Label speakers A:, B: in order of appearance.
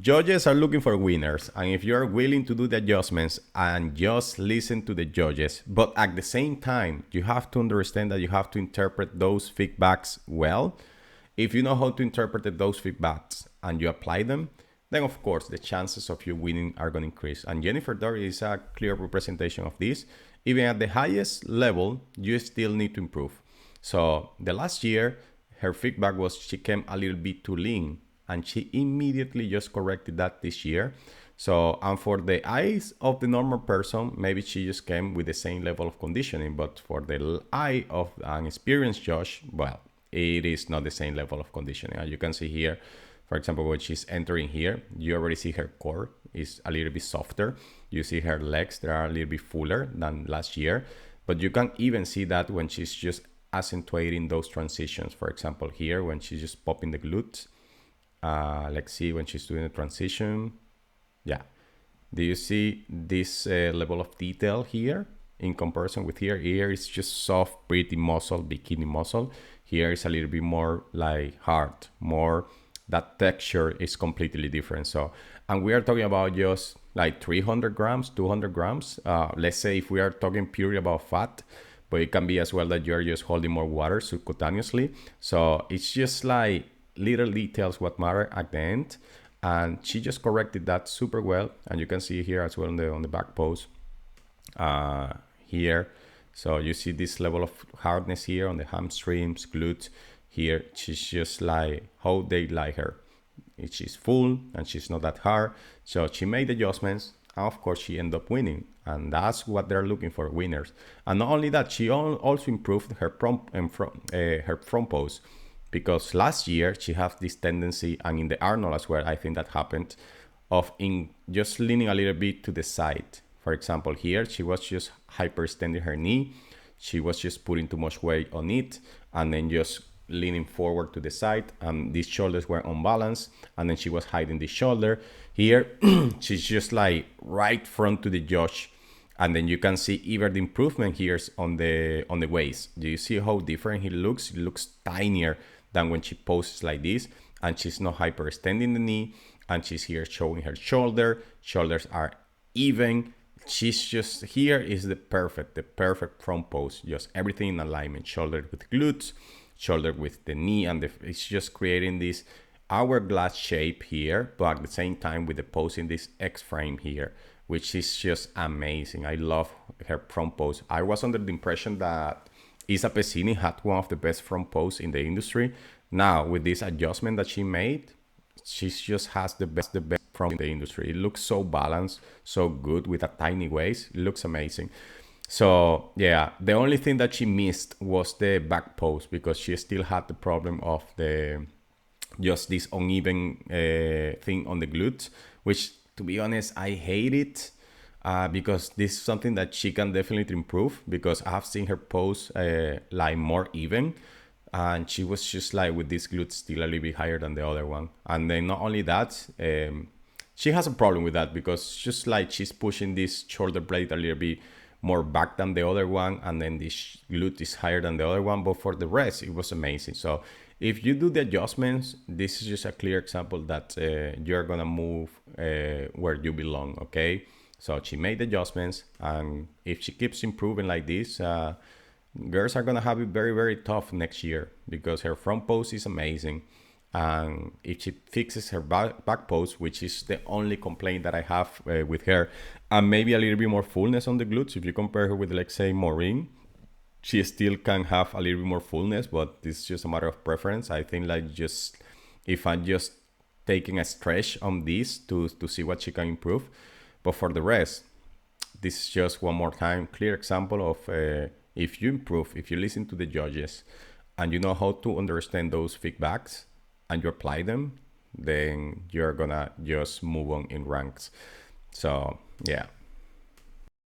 A: Judges are looking for winners, and if you are willing to do the adjustments and just listen to the judges, but at the same time, you have to understand that you have to interpret those feedbacks well. If you know how to interpret those feedbacks and you apply them, then of course the chances of you winning are going to increase. And Jennifer Dorie is a clear representation of this. Even at the highest level, you still need to improve. So the last year, her feedback was she came a little bit too lean, and she immediately just corrected that this year. So, and for the eyes of the normal person, maybe she just came with the same level of conditioning, but for the eye of an experienced judge, well, it is not the same level of conditioning. As you can see here, for example, when she's entering here, you already see her core is a little bit softer. You see her legs, they are a little bit fuller than last year, but you can even see that when she's just accentuating those transitions. For example, here, when she's just popping the glutes, let's see when she's doing the transition. Yeah. Do you see this level of detail here in comparison with here? Here is just soft, pretty muscle, bikini muscle. Here is a little bit more like hard, more that texture is completely different. So, and we are talking about just like 300 grams, 200 grams. Let's say if we are talking purely about fat, but it can be as well that you're just holding more water subcutaneously. So it's just like little details what matter at the end. And she just corrected that super well. And you can see here as well on the back pose here. So you see this level of hardness here on the hamstrings, glutes. Here, she's just like how they like her. She's full and she's not that hard. So she made adjustments, and of course she ended up winning. And that's what they're looking for, winners. And not only that, she also improved her front pose, because last year she has this tendency, and in the Arnold as well, I think that happened, of in just leaning a little bit to the side. For example, here she was just hyperextending her knee. She was just putting too much weight on it, and then just leaning forward to the side, and these shoulders were unbalanced, and then she was hiding the shoulder. Here she's just like right front to the judge, and then you can see even the improvement here on the waist. Do you see how different he looks? It looks tinier than when she poses like this, and she's not hyperextending the knee, and she's here showing her shoulders are even. She's just, here is the perfect front pose, just everything in alignment, shoulder with glutes, shoulder with the knee, and it's just creating this hourglass shape here, but at the same time with the pose in this X frame here, which is just amazing. I love her front pose. I was under the impression that Isa Pessini had one of the best front pose in the industry. Now with this adjustment that she made, she just has the best front in the industry. It looks so balanced, so good with a tiny waist. It looks amazing. So yeah, the only thing that she missed was the back pose, because she still had the problem of the just this uneven thing on the glutes, which to be honest, I hate it, because this is something that she can definitely improve, because I have seen her pose like more even, and she was just like with this glute still a little bit higher than the other one. And then not only that, she has a problem with that, because just like she's pushing this shoulder blade a little bit more back than the other one, and then this glute is higher than the other one, but for the rest it was amazing. So if you do the adjustments, this is just a clear example that you're gonna move where you belong. Okay, so she made adjustments, and if she keeps improving like this, girls are gonna have it very, very tough next year, because her front pose is amazing. And if she fixes her back pose, which is the only complaint that I have with her, and maybe a little bit more fullness on the glutes, if you compare her with, let's say, Maureen, she still can have a little bit more fullness, but this is just a matter of preference. I think like just, if I'm just taking a stretch on this to see what she can improve. But for the rest, this is just one more time, clear example of if you improve, if you listen to the judges, and you know how to understand those feedbacks, and you apply them, then you're gonna just move on in ranks. So yeah,